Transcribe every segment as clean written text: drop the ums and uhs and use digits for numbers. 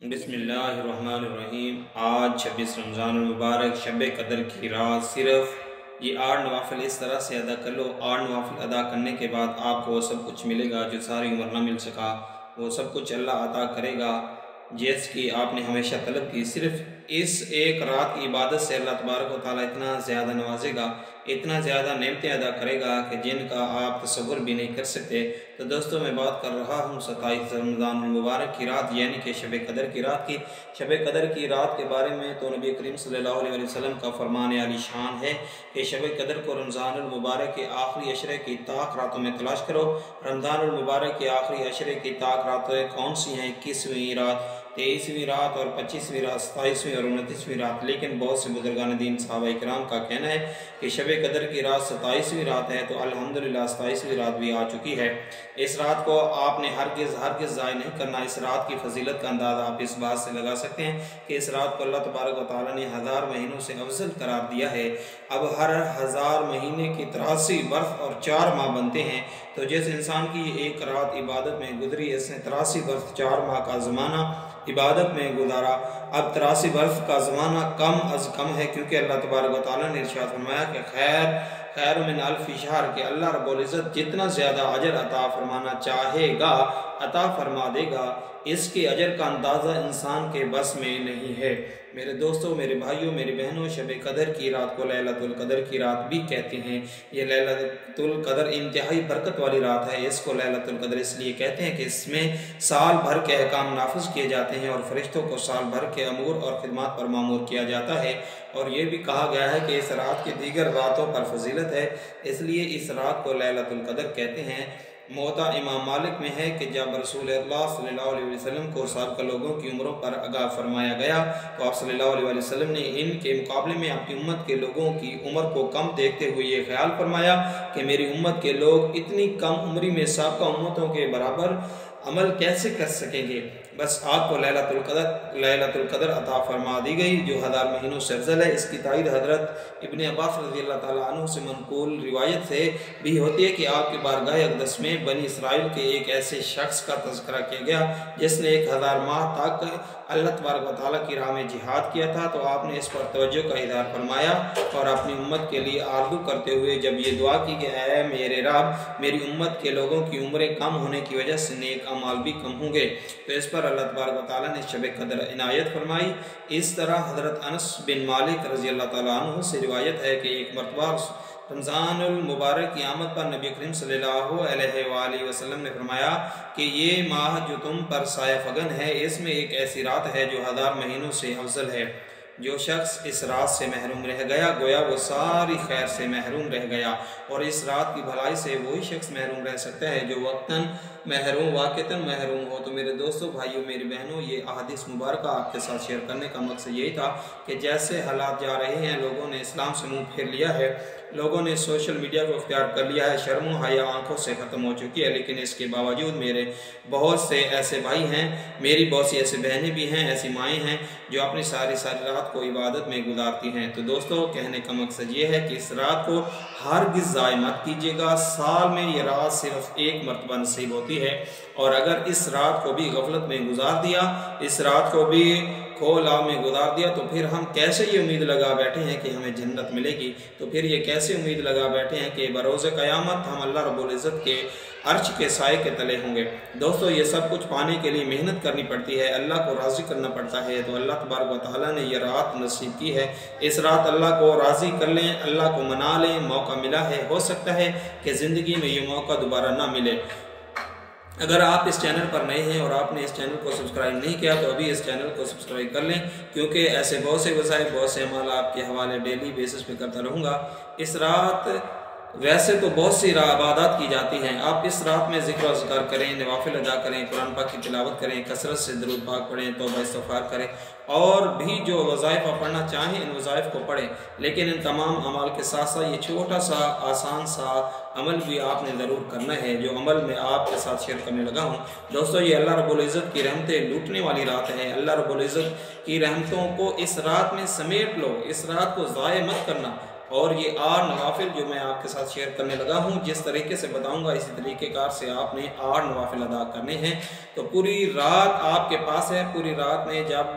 बिस्मिल्लाहिर्रहमानिर्रहीम। आज 26 रमज़ान मुबारक शब कदर की रात। सिर्फ ये 8 नवाफिल इस तरह से अदा कर लो, 8 नवाफिल अदा करने के बाद आपको वो सब कुछ मिलेगा जो सारी उम्र ना मिल सका। वो सब कुछ अल्लाह अता करेगा जिसकी आपने हमेशा तलब की। सिर्फ इस एक रात की इबादत से अल्लाह तबारक व तआला इतना ज़्यादा नवाजेगा, इतना ज़्यादा नेमतें अदा करेगा कि जिनका आप तसव्वुर भी नहीं कर सकते। तो दोस्तों, मैं बात कर रहा हूँ 27 रमज़ान मुबारक की रात यानी कि शब कदर की रात की। शब कदर की रात के बारे में तो नबी करीम सल्लल्लाहु अलैहि वसल्लम का फरमान आली शान है कि शब कदर को रमज़ान मुबारक के आखिरी अशरे की ताक रातों में तलाश करो। रमज़ान मुबारक के आखिरी अशरे की ताक रातें कौन सी हैं? 21वीं रात, 23वीं रात और 25वीं रात, 27वीं और 29वीं रात। लेकिन बहुत से बुजुर्गान दीन सहाबा इकराम का कहना है कि शब कदर की रात 27वीं रात है, तो अल्हम्दुलिल्लाह 27वीं रात भी आ चुकी है। इस रात को आपने हरगिज़ ज़ाय नहीं करना। इस रात की फजीलत का अंदाज़ा आप इस बात से लगा सकते हैं कि इस रात को अल्लाह तबारक व तआला ने 1000 महीनों से अफजल करार दिया है। अब हर 1000 महीने की 83 बर्फ और 4 माह बनते हैं। तो जिस इंसान की एक रात इबादत में गुजरी, इसने 83 बर्फ 4 माह का ज़माना इबादत में गुजारा। अब 83 बर्फ का ज़माना कम अज़ कम है, क्योंकि अल्लाह तबारक व तआला ने इरशाद फरमाया कि खैर मिन अल्फ़ि शहर के अल्लाह रब्बुल इज़्ज़त जितना ज़्यादा अजर अता फरमाना चाहेगा अता फरमा देगा। इसके अजर का अंदाज़ा इंसान के बस में नहीं है। मेरे दोस्तों, मेरे भाइयों, मेरी बहनों, शब कदर की रात को लैलतुल कदर की रात भी कहते हैं। ये लैलतुल कदर इंतहाई बरकत वाली रात है। इसको लैलतुल कदर इसलिए कहते हैं कि इसमें साल भर के अहकाम नाफिज किए जाते हैं और फरिश्तों को साल भर के अमूर और खिदमत पर मामूर किया जाता है। और ये भी कहा गया है कि इस रात की दीगर रातों पर फजीलत है, इसलिए इस रात को लैलतुल कदर कहते हैं। मोता इमाम मालिक में है कि जब रसूलुल्लाह सल्लल्लाहु अलैहि वसल्लम को साबिक़ लोगों की उम्रों पर आगाह फरमाया गया, तो आप सल्लल्लाहु अलैहि वसल्लम ने इनके मुकाबले में अपनी उम्मत के लोगों की उम्र को कम देखते हुए ये ख्याल फरमाया कि मेरी उम्मत के लोग इतनी कम उम्री में साबिक़ उम्मतों के बराबर अमल कैसे कर सकेंगे। बस आपको लैलतुल कदर अता फरमा दी गई जो 1000 महीनों से अफजल है। इसकी तायद हज़रत इब्ने अब्बास रज़ियल्लाहु तआला अन्हु से मनक़ूल रिवायत से भी होती है कि आपके बारगाह अक़दस में बनी इसराइल के एक ऐसे शख्स का तज़किरा किया गया जिसने 1000 माह तक अल्लाह तबारक व तआला की राह में जिहाद किया था। तो आपने इस पर तवज्जो का इज़हार फरमाया और अपनी उम्मत के लिए आरज़ू करते हुए जब ये दुआ की कि ऐ मेरे रब, मेरी उम्मत के लोगों की उम्रें कम होने की वजह से नेक अमाल भी कम होंगे। तो इस पर अल्लाह तबारक व तआला ने शब कदर इनायत फरमाई। इस तरह हज़रत अनस बिन मालिक रज़ियल्लाहु तआला अन्हु से रिवायत है कि एक मरतबा रमज़ानुल मुबारक की आमद पर नबी करीम सल्लल्लाहु अलैहि वसल्लम ने फरमाया कि ये माह जो तुम पर साया फगन है, इसमें एक ऐसी रात है जो 1000 महीनों से अफजल है। जो शख्स इस रात से महरूम रह गया, गोया वो सारी खैर से महरूम रह गया। और इस रात की भलाई से वही शख्स महरूम रह सकता है जो वक्तन महरूम वाक़तन महरूम हो। तो मेरे दोस्तों, भाइयों, मेरी बहनों, ये अहादीस मुबारक आपके साथ शेयर करने का मकसद यही था कि जैसे हालात जा रहे हैं, लोगों ने इस्लाम से मुँह फेर लिया है, लोगों ने सोशल मीडिया को इख्तियार कर लिया है, शर्म हया आंखों से ख़त्म हो चुकी है। लेकिन इसके बावजूद मेरे बहुत से ऐसे भाई हैं, मेरी बहुत सी ऐसी बहनें भी हैं, ऐसी माएँ हैं जो अपनी सारी रात को इबादत में गुजारती हैं। तो दोस्तों, कहने का मकसद ये है कि इस रात को हरगिज़ ज़ाय मत कीजिएगा। साल में ये रात सिर्फ एक मरतबा नसीब होती है, और अगर इस रात को भी गफलत में गुजार दिया, इस रात को भी खोला में गुजार दिया, तो फिर हम कैसे ये उम्मीद लगा बैठे हैं कि हमें जन्नत मिलेगी। तो फिर ये कैसे उम्मीद लगा बैठे हैं कि बरोज़े क़यामत हम अल्लाह रब्बुल इज़्ज़त के अर्श के साए के तले होंगे। दोस्तों, ये सब कुछ पाने के लिए मेहनत करनी पड़ती है, अल्लाह को राज़ी करना पड़ता है। तो अल्लाह तबारक व तआला ने ये रात नसीब की है। इस रात अल्लाह को राज़ी कर लें, अल्लाह को मना लें। मौका मिला है, हो सकता है कि ज़िंदगी में ये मौका दोबारा ना मिले। अगर आप इस चैनल पर नए हैं और आपने इस चैनल को सब्सक्राइब नहीं किया, तो अभी इस चैनल को सब्सक्राइब कर लें, क्योंकि ऐसे बहुत से वज़ाइफ, बहुत से अमाल आपके हवाले डेली बेसिस पे करता रहूँगा। इस रात वैसे तो बहुत सी इबादत की जाती हैं। आप इस रात में ज़िक्र अज़कार करें, नवाफिल अदा करें, कुरान पाक की तिलावत करें, कसरत से दरूद पाक पढ़ें, तौबा इस्तिग़फ़ार करें, और भी जो वज़ाइफ आप पढ़ना चाहें इन वज़ाइफ को पढ़ें। लेकिन इन तमाम अमाल के साथ साथ ये छोटा सा आसान सा अमल भी आपने ज़रूर करना है, जो अमल मैं आपके साथ शेयर करने लगा हूँ। दोस्तों, ये अल्लाह रब्बुल इज़्ज़त की रहमतें लूटने वाली रात है। अल्लाह रब्बुल इज़्ज़त की रहमतों को इस रात में समेट लो, इस रात को ज़ाय मत करना। और ये 8 नवाफिल जो मैं आपके साथ शेयर करने लगा हूँ, जिस तरीके से बताऊँगा इसी तरीक़ेकार से आपने 8 नवाफिल अदा करने हैं। तो पूरी रात आपके पास है, पूरी रात में जब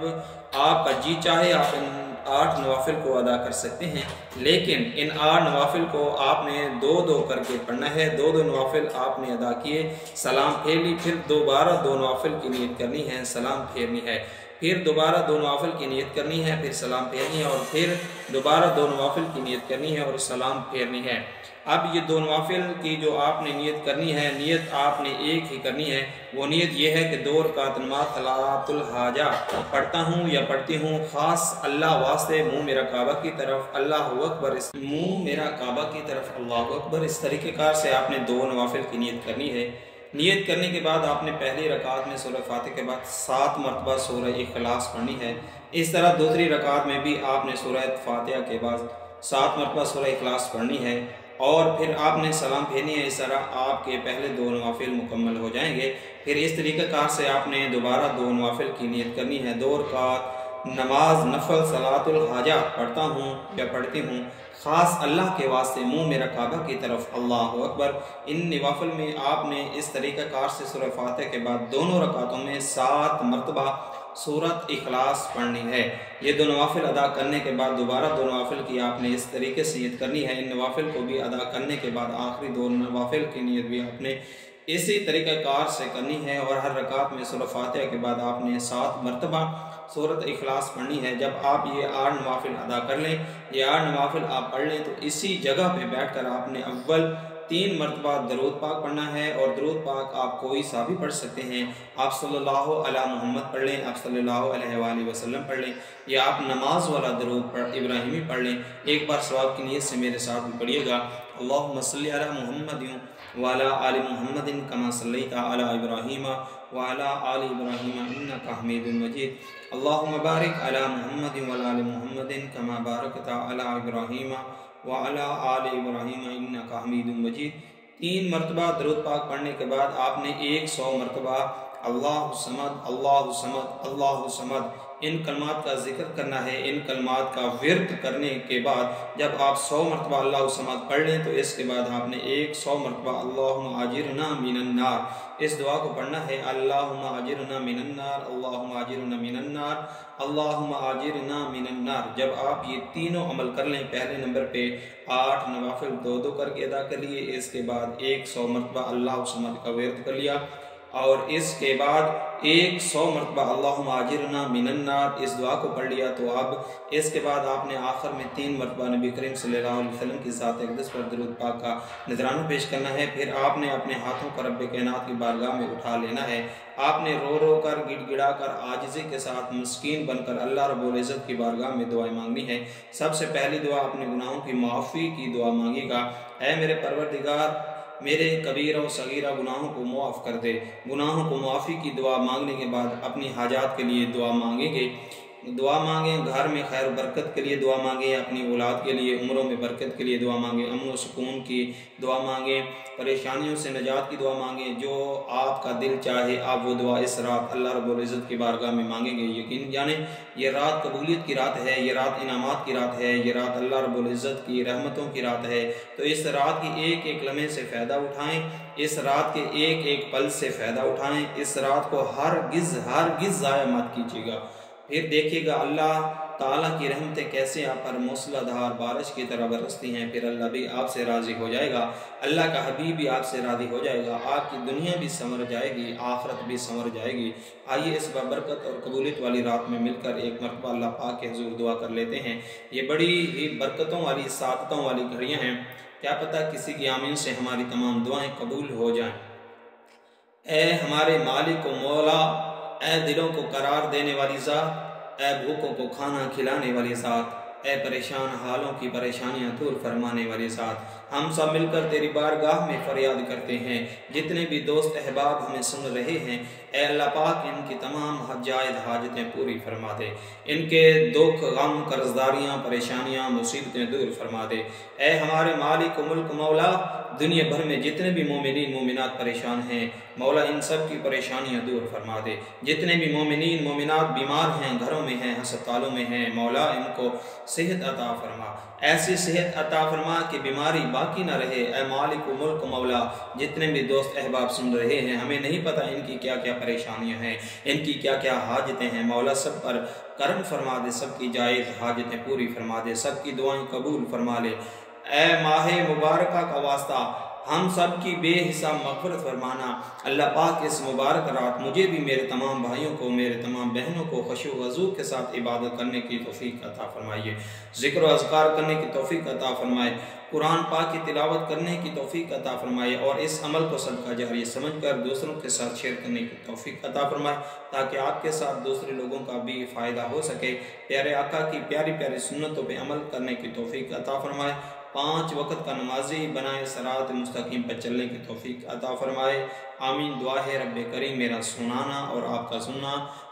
आपका जी चाहे आप इन 8 नवाफिल को अदा कर सकते हैं। लेकिन इन 8 नवाफिल को आपने 2-2 करके पढ़ना है। 2-2 नवाफिल आपने अदा किए, सलाम फेर ली, फिर दोबारा 2 नवाफिल की नियत करनी है, सलाम फेरनी है, फिर दोबारा 2 नवाफिल की नियत करनी है, फिर सलाम फेरनी है, और फिर दोबारा 2 नवाफिल की नियत करनी है और सलाम फेरनी है। अब ये 2 नवाफिल की जो आपने नियत करनी है, नियत आपने एक ही करनी है। वो नियत ये है कि 2 रकात नमाज सलातुल हाजा पढ़ता हूँ या पढ़ती हूँ ख़ास अल्लाह वास्ते, मुँह मेरा काबा की तरफ, अल्लाह अकबर, मुँह मेरा काबा की तरफ, अल्लाह अकबर। इस तरीक़ेकार से आपने 2 नवाफिल की नियत करनी है। नियत करने के बाद आपने पहली रकात में सूरह फातिहा के बाद 7 मरतबा सूरह इखलास पढ़नी है। इस तरह दूसरी रकात में भी आपने सूरह फातिहा के बाद 7 मरतबा सूरह इखलास पढ़नी है और फिर आपने सलाम फेरनी है। इस तरह आपके पहले 2 नवाफिल मुकम्मल हो जाएंगे। फिर इस तरीक़ेकार से आपने दोबारा 2 नवाफिल की नियत करनी है। 2 रकात नमाज नफल सलातुल हाजा पढ़ता हूँ या पढ़ती हूँ ख़ास अल्लाह के वास्ते, मुँह मेरा काबा की तरफ, अल्लाह अकबर। इन नवाफिल में आपने इस तरीक़ाकार से सूरह फातिहा के बाद दोनों रकातों में 7 मरतबा सूरत इखलास पढ़नी है। ये 2 नवाफिल अदा करने के बाद दोबारा 2 नवाफिल की आपने इस तरीके से नियत करनी है। इन नवाफिल को भी अदा करने के बाद आखिरी 2 नवाफिल की नियत भी आपने इसी तरीक़ाकार से करनी है और हर रकात में सूरह फातिहा के बाद आपने 7 मरतबा सूरत इखलास पढ़नी है। जब आप ये 8 नवाफिल अदा कर लें, ये 8 नवाफिल आप पढ़ लें, तो इसी जगह पे बैठकर आपने अव्वल 3 मरतबा दरूद पाक पढ़ना है और दरूद पाक आप कोई सा भी पढ़ सकते हैं। आप सल्लल्लाहु अला मोहम्मद पढ़ लें, आप सल्लल्लाहु अलैहि वसल्लम पढ़ लें, या आप नमाज वाला दरूद इब्राहिमी पढ़ लें। एक बार सवाब की नीयत से मेरे साथ भी पढ़िएगा। अल्लाहुम्मा सल्ली अला मुहम्मद व अला आलि मुहम्मदिन कमा सल्लैता अला इब्राहीम व अला आलि इब्राहीम इन्नका हमीदुम मजीद। अल्लाहुम्मा बारिक अला मुहम्मद व अला आलि मुहम्मदिन कमा बारकता अला इब्राहीम व अला आलि इब्राहीम इन्नका हमीदुम मजीद। 3 मरतबा दरूद पाक पढ़ने के बाद आपने 100 मरतबा अल्लाहु समद अल्लाहु समद अल्लाहु समद इन कलमात का जिक्र करना है। इन कलमात का विर्द करने के बाद जब आप 100 मरतबा अल्लाहु समद पढ़ लें, तो इसके बाद आपने 100 मरतबा अल्लाहुम्मा अजिरना मिनन्नार इस दुआ को पढ़ना है। अल्लाहुम्मा अजिरना मिनन्नार, अल्लाहुम्मा अजिरना मिनन्नार, अल्लाहुम्मा अजिरना मिनन्नार। जब आप ये तीनों अमल कर लें, पहले नंबर पे 8 नवाफिल 2-2 करके अदा कर लिए, इसके बाद 100 मरतबा अल्लाहु समद का विर्द कर लिया और इसके बाद 100 मरतबा अल्लाहुम्मा अजिरना मिनन्नार इस दुआ को पढ़ लिया, तो अब इसके बाद आपने आखिर में 3 मरतबा नबी करीम सल्लल्लाहु अलैहि वसल्लम की ज़ात अक़दस पर दरूद पाक का नजराना पेश करना है। फिर आपने अपने हाथों को रब्बे कायनात की बारगाह में उठा लेना है। आपने रो रो कर, गिड़गिड़ा कर, आजिज़ी के साथ मस्कीन बनकर अल्लाह रब्बुल इज़्ज़त की बारगाह में दुआएं मांगनी है। सबसे पहली दुआ अपने गुनाहों की माफ़ी की दुआ मांगेगा। ऐ मेरे परवरदिगार, मेरे कबीरा और सगीरा गुनाहों को मुआफ़ कर दे। गुनाहों को मुआफ़ी की दुआ मांगने के बाद अपनी हाजात के लिए दुआ मांगेंगे। दुआ मांगें, घर में खैर बरकत के लिए दुआ मांगें, अपनी औलाद के लिए उम्रों में बरकत के लिए दुआ मांगें, अमन व सुकून की दुआ मांगें, परेशानियों से नजात की दुआ मांगें। जो आपका दिल चाहे आप वो दुआ इस रात अल्लाह रब्बुल इज़्ज़त की बारगाह में मांगेंगे। यकीन जाने ये रात कबूलियत की रात है, ये रात इनामात की रात है, ये रात अल्लाह रब्बुल इज़्ज़त की रहमतों की रात है। तो इस रात की एक एक लम्हे से फ़ायदा उठाएँ, इस रात के एक एक पल से फ़ायदा उठाएँ। इस रात को हरगिज़ ज़ाया मत कीजिएगा। फिर देखिएगा अल्लाह ताला की रहमतें कैसे आप पर मूसलाधार बारिश की तरह बरसती हैं। फिर अल्लाह भी आपसे राज़ी हो जाएगा, अल्लाह का हबीब भी आपसे राज़ी हो जाएगा। आपकी दुनिया भी संवर जाएगी, आखिरत भी संवर जाएगी। आइए इस बरकत और कबूलियत वाली रात में मिलकर एक मरतबा अल्लाह पाक के हुज़ूर दुआ कर लेते हैं। ये बड़ी ही बरकतों वाली, सादतों वाली घड़ियाँ हैं। क्या पता किसी की आमीन से हमारी तमाम दुआएँ कबूल हो जाएँ। ऐ हमारे मालिक व मौला, ऐ दिलों को करार देने वाली ज़ात, ऐ भूखों को खाना खिलाने वाली ज़ात, ऐ परेशान हालों की परेशानियाँ दूर फरमाने वाली ज़ात, हम सब मिलकर तेरी बारगाह में फरियाद करते हैं। जितने भी दोस्त अहबाब हमें सुन रहे हैं, ए अल्लाह पाक इनकी तमाम जायज़ हाजतें पूरी फरमा दे, इनके दुख गम कर्जदारियाँ परेशानियाँ मुसीबतें दूर फरमा दे। ए हमारे मालिक मुल्क मौला, दुनिया भर में जितने भी मोमिनीन मोमिनात परेशान हैं, मौला इन सब की परेशानियाँ दूर फरमा दे। जितने भी मोमिनीन मोमिनात बीमार हैं, घरों में हैं, अस्पतालों में हैं, मौला इनको सेहत अता फरमा, ऐसी सेहत अता फरमा कि बीमारी बाकी ना रहे। ए मालिक मुल्क मौला, जितने भी दोस्त अहबाब सुन रहे हैं, हमें नहीं पता इनकी क्या क्या परेशानियाँ हैं, इनकी क्या क्या हाजतें हैं, मौला सब पर करम फरमा दे, सबकी जायज़ हाजतें पूरी फरमा दे, सबकी दुआएं कबूल फरमा ले। ए माहे मुबारक का वास्ता हम सब की बेहिसाब मग़फ़िरत फरमाना। अल्लाह पाक इस मुबारक रात मुझे भी मेरे तमाम भाइयों को, मेरे तमाम बहनों को खुशू वज़ू के साथ इबादत करने की तौफ़ीक़ अता फरमाइए, ज़िक्र व अज़कार करने की तौफ़ीक़ अता फरमाए, कुरान पाक की तिलावत करने की तौफ़ीक़ अता फरमाए और इस अमल को सदका जारिया समझकर दूसरों के साथ शेयर करने की तौफ़ीक़ अता फरमाए, ताकि आपके साथ दूसरे लोगों का भी फ़ायदा हो सके। प्यारे आका की प्यारी प्यारी सुन्नतों पर अमल करने की तौफ़ीक़ अता फरमाए, 5 वक़्त का नमाजी बनाए, सरात मुस्तकीम पर चलने की तौफ़ीक़ अता फ़रमाए। आमीन। दुआ है रब्बे करीम मेरा सुनाना और आपका सुनना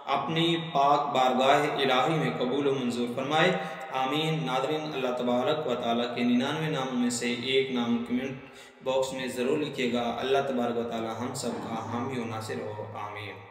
अपनी पाक बारगाह इलाही में कबूल व मंजूर फरमाए। आमीन। नादरीन, अल्लाह तबारक व तआला के 99 नामों में से एक नाम कमेंट बॉक्स में ज़रूर लिखिएगा। अल्लाह तबारक व तआला हम सब का हामी व नासिर हो। आमीन।